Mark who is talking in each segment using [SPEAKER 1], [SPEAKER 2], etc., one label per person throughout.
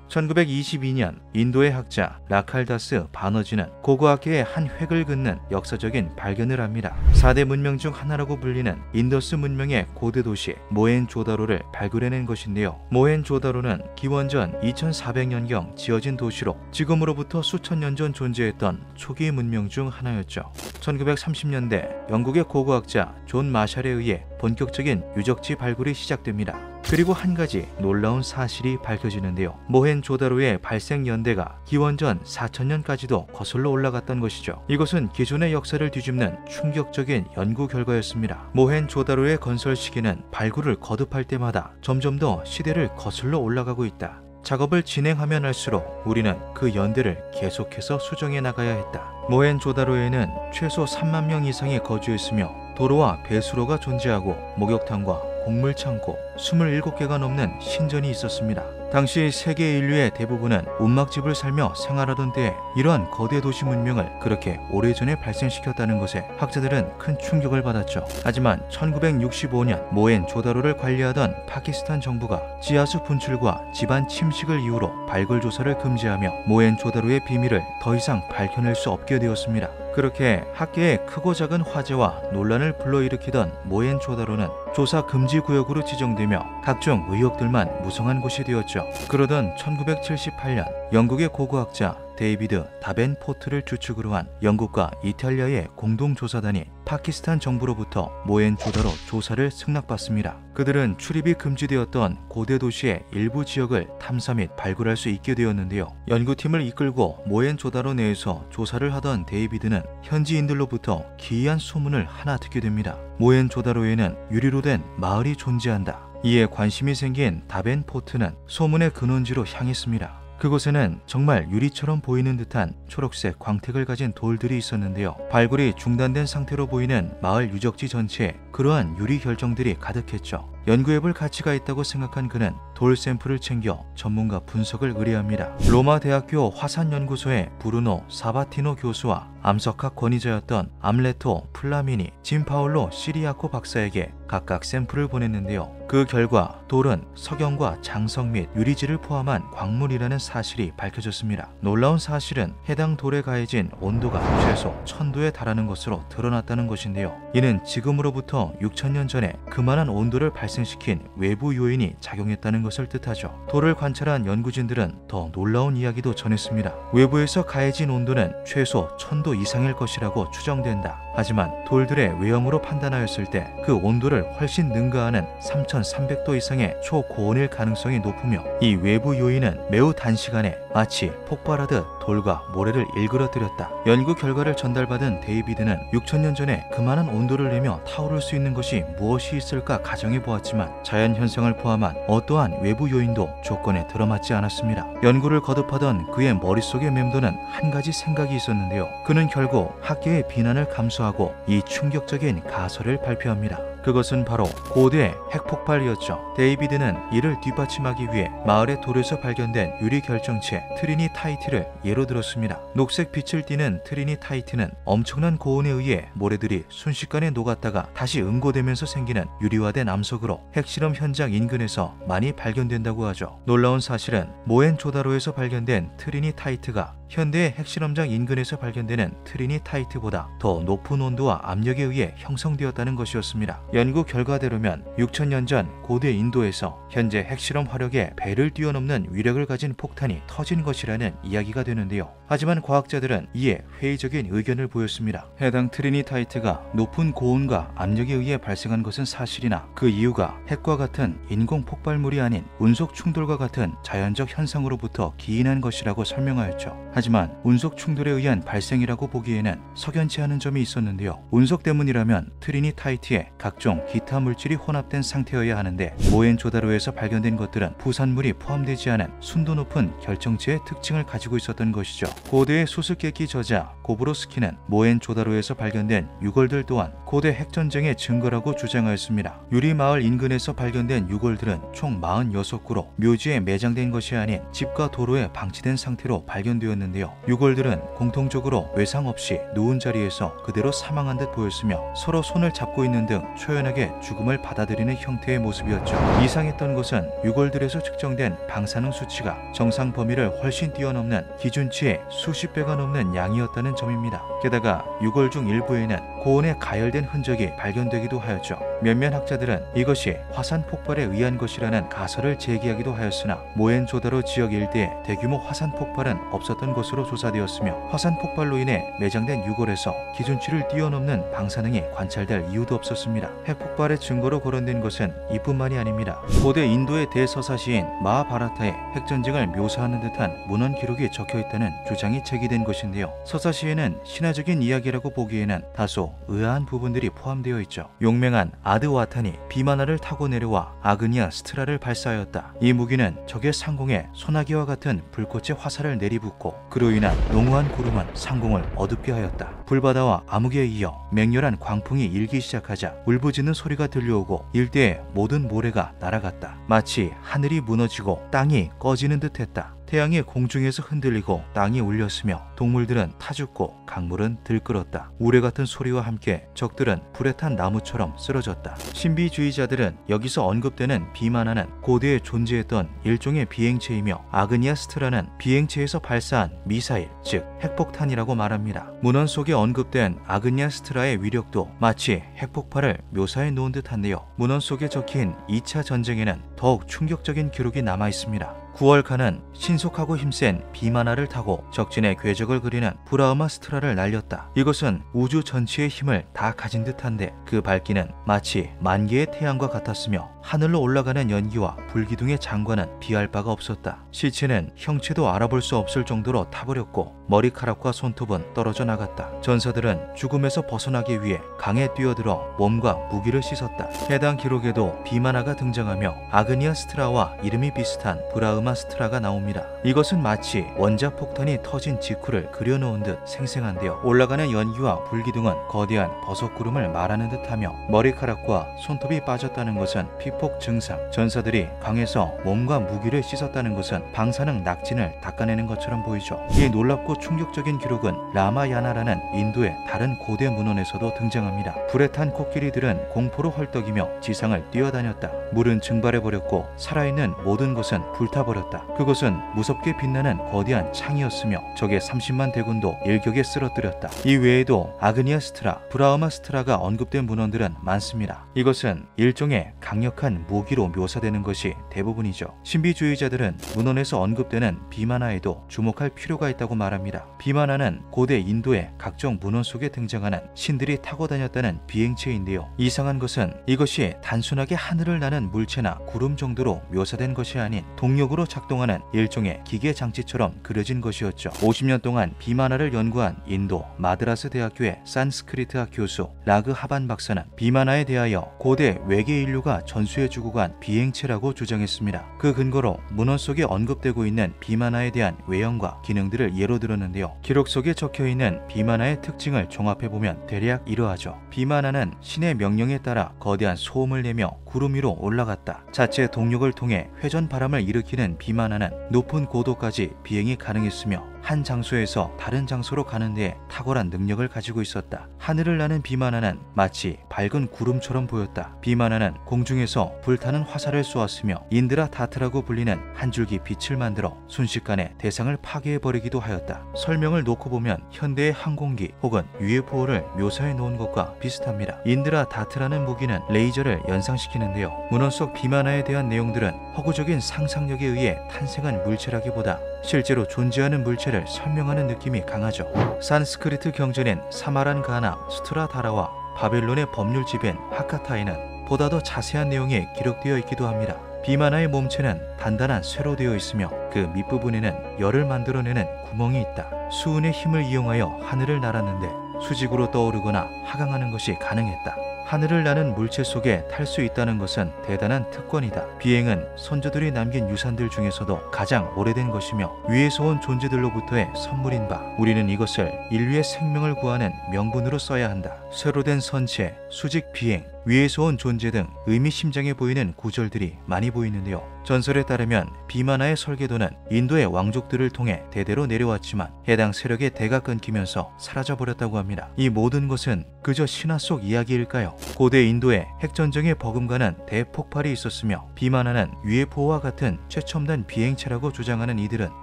[SPEAKER 1] 1922년 인도의 학자 라칼다스 바너지는 고고학계의 한 획을 긋는 역사적인 발견을 합니다. 4대 문명 중 하나라고 불리는 인더스 문명의 고대 도시 모헨조다로를 발굴해낸 것인데요. 모헨조다로는 기원전 2400년경 지어진 도시로 지금으로부터 수천 년 전 존재했던 초기 문명 중 하나였죠. 1930년대 영국의 고고학자 존 마샬에 의해 본격적인 유적지 발굴이 시작됩니다. 그리고 한 가지 놀라운 사실이 밝혀지는데요. 모헨조다로의 발생 연대가 기원전 4000년까지도 거슬러 올라갔던 것이죠. 이것은 기존의 역사를 뒤집는 충격적인 연구 결과였습니다. 모헨조다로의 건설 시기는 발굴을 거듭할 때마다 점점 더 시대를 거슬러 올라가고 있다. 작업을 진행하면 할수록 우리는 그 연대를 계속해서 수정해 나가야 했다. 모헨조다로에는 최소 3만 명 이상이 거주했으며 도로와 배수로가 존재하고 목욕탕과 곡물창고 27개가 넘는 신전이 있었습니다. 당시 세계 인류의 대부분은 운막집을 살며 생활하던 때에 이러한 거대 도시 문명을 그렇게 오래전에 발생시켰다는 것에 학자들은 큰 충격을 받았죠. 하지만 1965년 모헨조다로를 관리하던 파키스탄 정부가 지하수 분출과 집안 침식을 이유로 발굴 조사를 금지하며 모헨조다로의 비밀을 더 이상 밝혀낼 수 없게 되었습니다. 그렇게 학계의 크고 작은 화제와 논란을 불러일으키던 모헨조다로는 조사 금지 구역으로 지정되며 각종 의혹들만 무성한 곳이 되었죠. 그러던 1978년 영국의 고고학자 데이비드 다벤포트를 주축으로 한 영국과 이탈리아의 공동조사단이 파키스탄 정부로부터 모헨조다로 조사를 승낙받습니다. 그들은 출입이 금지되었던 고대 도시의 일부 지역을 탐사 및 발굴할 수 있게 되었는데요. 연구팀을 이끌고 모헨조다로 내에서 조사를 하던 데이비드는 현지인들로부터 기이한 소문을 하나 듣게 됩니다. 모헨조다로에는 유리로 된 마을이 존재한다. 이에 관심이 생긴 다벤포트는 소문의 근원지로 향했습니다. 그곳에는 정말 유리처럼 보이는 듯한 초록색 광택을 가진 돌들이 있었는데요. 발굴이 중단된 상태로 보이는 마을 유적지 전체에 그러한 유리 결정들이 가득했죠. 연구해볼 가치가 있다고 생각한 그는 돌 샘플을 챙겨 전문가 분석을 의뢰합니다. 로마 대학교 화산연구소의 브루노 사바티노 교수와 암석학 권위자였던 암레토 플라미니, 짐파올로 시리아코 박사에게 각각 샘플을 보냈는데요. 그 결과 돌은 석영과 장석 및 유리질을 포함한 광물이라는 사실이 밝혀졌습니다. 놀라운 사실은 해당 돌에 가해진 온도가 최소 1000도에 달하는 것으로 드러났다는 것인데요. 이는 지금으로부터 6000년 전에 그만한 온도를 발생시킨 외부 요인이 작용했다는 것을 뜻하죠. 돌을 관찰한 연구진들은 더 놀라운 이야기도 전했습니다. 외부에서 가해진 온도는 최소 1000도 이상일 것이라고 추정된다. 하지만 돌들의 외형으로 판단하였을 때 그 온도를 훨씬 능가하는 3300도 이상의 초고온일 가능성이 높으며 이 외부 요인은 매우 단시간에 마치 폭발하듯 돌과 모래를 일그러뜨렸다. 연구 결과를 전달받은 데이비드는 6000년 전에 그만한 온도를 내며 타오를 수 있는 것이 무엇이 있을까 가정해 보았지만 자연 현상을 포함한 어떠한 외부 요인도 조건에 들어맞지 않았습니다. 연구를 거듭하던 그의 머릿속에 맴도는 한 가지 생각이 있었는데요. 그는 결국 학계의 비난을 감수하고 이 충격적인 가설을 발표합니다. 그것은 바로 고대 핵폭발이었죠. 데이비드는 이를 뒷받침하기 위해 마을의 돌에서 발견된 유리 결정체 트리니타이트를 예로 들었습니다. 녹색 빛을 띠는 트리니타이트는 엄청난 고온에 의해 모래들이 순식간에 녹았다가 다시 응고되면서 생기는 유리화된 암석으로 핵실험 현장 인근에서 많이 발견된다고 하죠. 놀라운 사실은 모헨조다로에서 발견된 트리니타이트가 현대의 핵실험장 인근에서 발견되는 트리니타이트보다 더 높은 온도와 압력에 의해 형성되었다는 것이었습니다. 연구 결과대로면 6000년 전 고대 인도에서 현재 핵실험 화력의 배를 뛰어넘는 위력을 가진 폭탄이 터진 것이라는 이야기가 되는데요. 하지만 과학자들은 이에 회의적인 의견을 보였습니다. 해당 트리니타이트가 높은 고온과 압력에 의해 발생한 것은 사실이나 그 이유가 핵과 같은 인공 폭발물이 아닌 운석 충돌과 같은 자연적 현상으로부터 기인한 것이라고 설명하였죠. 하지만 운석 충돌에 의한 발생이라고 보기에는 석연치 않은 점이 있었는데요. 운석 때문이라면 트리니타이트에 각종 기타 물질이 혼합된 상태여야 하는데 모헨조다로에서 발견된 것들은 부산물이 포함되지 않은 순도 높은 결정체의 특징을 가지고 있었던 것이죠. 고대의 수수께끼 저자 고브로스키는 모헨조다로에서 발견된 유골들 또한 고대 핵전쟁의 증거라고 주장하였습니다. 유리마을 인근에서 발견된 유골들은 총 46구로 묘지에 매장된 것이 아닌 집과 도로에 방치된 상태로 발견되었는데 있는데요. 유골들은 공통적으로 외상 없이 누운 자리에서 그대로 사망한 듯 보였으며 서로 손을 잡고 있는 등 초연하게 죽음을 받아들이는 형태의 모습이었죠. 이상했던 것은 유골들에서 측정된 방사능 수치가 정상 범위를 훨씬 뛰어넘는 기준치의 수십 배가 넘는 양이었다는 점입니다. 게다가 유골 중 일부에는 고온에 가열된 흔적이 발견되기도 하였죠. 몇몇 학자들은 이것이 화산 폭발에 의한 것이라는 가설을 제기하기도 하였으나 모헨조다로 지역 일대에 대규모 화산 폭발은 없었던 것으로 조사되었으며 화산 폭발로 인해 매장된 유골에서 기준치를 뛰어넘는 방사능이 관찰될 이유도 없었습니다. 핵폭발의 증거로 거론된 것은 이뿐만이 아닙니다. 고대 인도의 대서사시인 마하바라타의 핵전쟁을 묘사하는 듯한 문헌 기록이 적혀있다는 주장이 제기된 것인데요. 서사시에는 신화적인 이야기라고 보기에는 다소 의아한 부분들이 포함되어 있죠. 용맹한 아드와탄이 비마나를 타고 내려와 아그니아 스트라를 발사하였다. 이 무기는 적의 상공에 소나기와 같은 불꽃의 화살을 내리붓고 그로 인한 농후한 구름은 상공을 어둡게 하였다. 불바다와 암흑에 이어 맹렬한 광풍이 일기 시작하자 울부짖는 소리가 들려오고 일대의 모든 모래가 날아갔다. 마치 하늘이 무너지고 땅이 꺼지는 듯했다. 태양이 공중에서 흔들리고 땅이 울렸으며 동물들은 타죽고 강물은 들끓었다. 우레 같은 소리와 함께 적들은 불에 탄 나무처럼 쓰러졌다. 신비주의자들은 여기서 언급되는 비마나는 고대에 존재했던 일종의 비행체이며 아그니아스트라는 비행체에서 발사한 미사일, 즉 핵폭탄이라고 말합니다. 문헌 속에 언급된 아그니아스트라의 위력도 마치 핵폭발을 묘사해 놓은 듯한데요. 문헌 속에 적힌 2차 전쟁에는 더욱 충격적인 기록이 남아 있습니다. 9월간은 신속하고 힘센 비마나를 타고 적진의 궤적을 그리는 브라흐마스트라를 날렸다. 이것은 우주 전체의 힘을 다 가진 듯한데 그 밝기는 마치 만 개의 태양과 같았으며 하늘로 올라가는 연기와 불기둥의 장관은 비할 바가 없었다. 시체는 형체도 알아볼 수 없을 정도로 타버렸고 머리카락과 손톱은 떨어져 나갔다. 전사들은 죽음에서 벗어나기 위해 강에 뛰어들어 몸과 무기를 씻었다. 해당 기록에도 비마나가 등장하며 아그니아스트라와 이름이 비슷한 브라흐마스트라가 나옵니다. 이것은 마치 원자폭탄이 터진 직후를 그려놓은 듯 생생한데요. 올라가는 연기와 불기둥은 거대한 버섯구름을 말하는 듯하며 머리카락과 손톱이 빠졌다는 것은 피폭 증상, 전사들이 강에서 몸과 무기를 씻었다는 것은 방사능 낙진을 닦아내는 것처럼 보이죠. 이 놀랍고 충격적인 기록은 라마야나라는 인도의 다른 고대 문헌에서도 등장합니다. 불에 탄 코끼리들은 공포로 헐떡이며 지상을 뛰어다녔다. 물은 증발해버렸고 살아있는 모든 것은 불타버렸다. 그것은 무섭게 빛나는 거대한 창이었으며 적의 30만 대군도 일격에 쓰러뜨렸다. 이 외에도 아그니아스트라, 브라흐마스트라가 언급된 문헌들은 많습니다. 이것은 일종의 강력한 무기로 묘사되는 것이 대부분이죠. 신비주의자들은 문헌에서 언급되는 비마나에도 주목할 필요가 있다고 말합니다. 비마나는 고대 인도의 각종 문헌 속에 등장하는 신들이 타고 다녔다는 비행체인데요. 이상한 것은 이것이 단순하게 하늘을 나는 물체나 구름 정도로 묘사된 것이 아닌 동력으로 작동하는 일종의 기계 장치처럼 그려진 것이었죠. 50년 동안 비마나를 연구한 인도 마드라스 대학교의 산스크리트학 교수 라그 하반 박사는 비마나에 대하여 고대 외계 인류가 전수해주고 간 비행체라고 주장했습니다. 그 근거로 문헌 속에 언급되고 있는 비마나에 대한 외형과 기능들을 예로 들었는데요. 기록 속에 적혀있는 비마나의 특징을 종합해보면 대략 이러하죠. 비마나는 신의 명령에 따라 거대한 소음을 내며 구름 위로 올라갔다. 자체 동력을 통해 회전 바람을 일으키는 비마나는 높은 고도까지 비행이 가능했으며 한 장소에서 다른 장소로 가는 데에 탁월한 능력을 가지고 있었다. 하늘을 나는 비마나는 마치 밝은 구름처럼 보였다. 비마나는 공중에서 불타는 화살을 쏘았으며 인드라 다트라고 불리는 한 줄기 빛을 만들어 순식간에 대상을 파괴해버리기도 하였다. 설명을 놓고 보면 현대의 항공기 혹은 UFO를 묘사해 놓은 것과 비슷합니다. 인드라 다트라는 무기는 레이저를 연상시키는데요. 문헌 속 비마나에 대한 내용들은 허구적인 상상력에 의해 탄생한 물체라기보다 실제로 존재하는 물체를 설명하는 느낌이 강하죠. 산스크리트 경전인 사마란가나 수트라다라와 바벨론의 법률 집인 하카타에는 보다 더 자세한 내용이 기록되어 있기도 합니다. 비마나의 몸체는 단단한 쇠로 되어 있으며 그 밑부분에는 열을 만들어내는 구멍이 있다. 수은의 힘을 이용하여 하늘을 날았는데 수직으로 떠오르거나 하강하는 것이 가능했다. 하늘을 나는 물체 속에 탈 수 있다는 것은 대단한 특권이다. 비행은 선조들이 남긴 유산들 중에서도 가장 오래된 것이며 위에서 온 존재들로부터의 선물인 바 우리는 이것을 인류의 생명을 구하는 명분으로 써야 한다. 쇠로 된 선체, 수직 비행, 위에서 온 존재 등 의미심장해 보이는 구절들이 많이 보이는데요. 전설에 따르면 비마나의 설계도는 인도의 왕족들을 통해 대대로 내려왔지만 해당 세력의 대가 끊기면서 사라져버렸다고 합니다. 이 모든 것은 그저 신화 속 이야기일까요? 고대 인도에 핵전쟁에 버금가는 대폭발이 있었으며 비마나는 UFO와 같은 최첨단 비행체라고 주장하는 이들은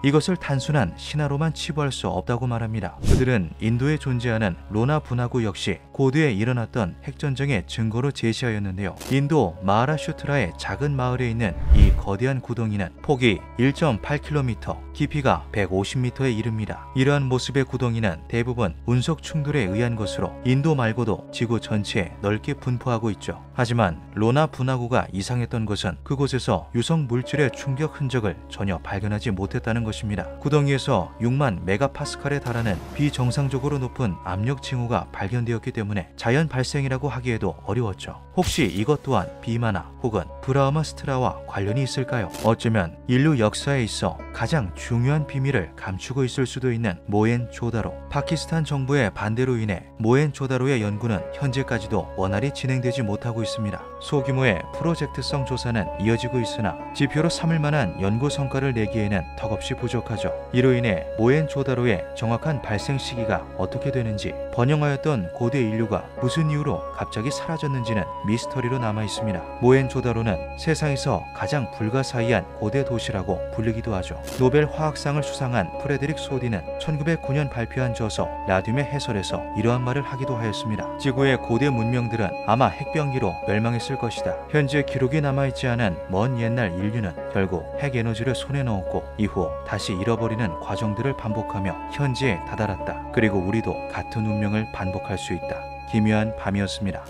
[SPEAKER 1] 이것을 단순한 신화로만 치부할 수 없다고 말합니다. 그들은 인도에 존재하는 로나 분화구 역시 고대에 일어났던 핵전쟁의 증거로 제시하였는데요. 인도 마하라슈트라의 작은 마을에 있는 이 거대한 구덩이는 폭이 1.8km, 깊이가 150m에 이릅니다. 이러한 모습의 구덩이는 대부분 운석 충돌에 의한 것으로 인도 말고도 지구 전체에 넓게 분포하고 있죠. 하지만 로나 분화구가 이상했던 것은 그곳에서 유성 물질의 충격 흔적을 전혀 발견하지 못했다는 것입니다. 구덩이에서 6만 메가파스칼에 달하는 비정상적으로 높은 압력 징후가 발견되었기 때문에 자연 발생이라고 하기에도 어려웠죠. 혹시 이것 또한 비마나 혹은 브라흐마스트라와 관련이 있을까요? 어쩌면 인류 역사에 있어 가장 중요한 비밀을 감추고 있을 수도 있는 모헨조다로. 파키스탄 정부의 반대로 인해 모헨조다로의 연구는 현재까지도 원활히 진행되지 못하고 있습니다. 소규모의 프로젝트성 조사는 이어지고 있으나 지표로 삼을 만한 연구 성과를 내기에는 턱없이 부족하죠. 이로 인해 모헨조다로의 정확한 발생 시기가 어떻게 되는지, 번영하였던 고대 인류가 무슨 이유로 갑자기 사라졌는지는 미스터리로 남아 있습니다. 모헨조다로는 세상에서 가장 불가사의한 고대 도시라고 불리기도 하죠. 노벨 화학상을 수상한 프레드릭 소디는 1909년 발표한 저서 라듐의 해설에서 이러한 말을 하기도 하였습니다. 지구의 고대 문명들은 아마 핵병기로 멸망했을 것이다. 현재 기록이 남아있지 않은 먼 옛날 인류는 결국 핵에너지를 손에 넣었고 이후 다시 잃어버리는 과정들을 반복하며 현재에 다다랐다. 그리고 우리도 같은 운명을 반복할 수 있다. 기묘한 밤이었습니다.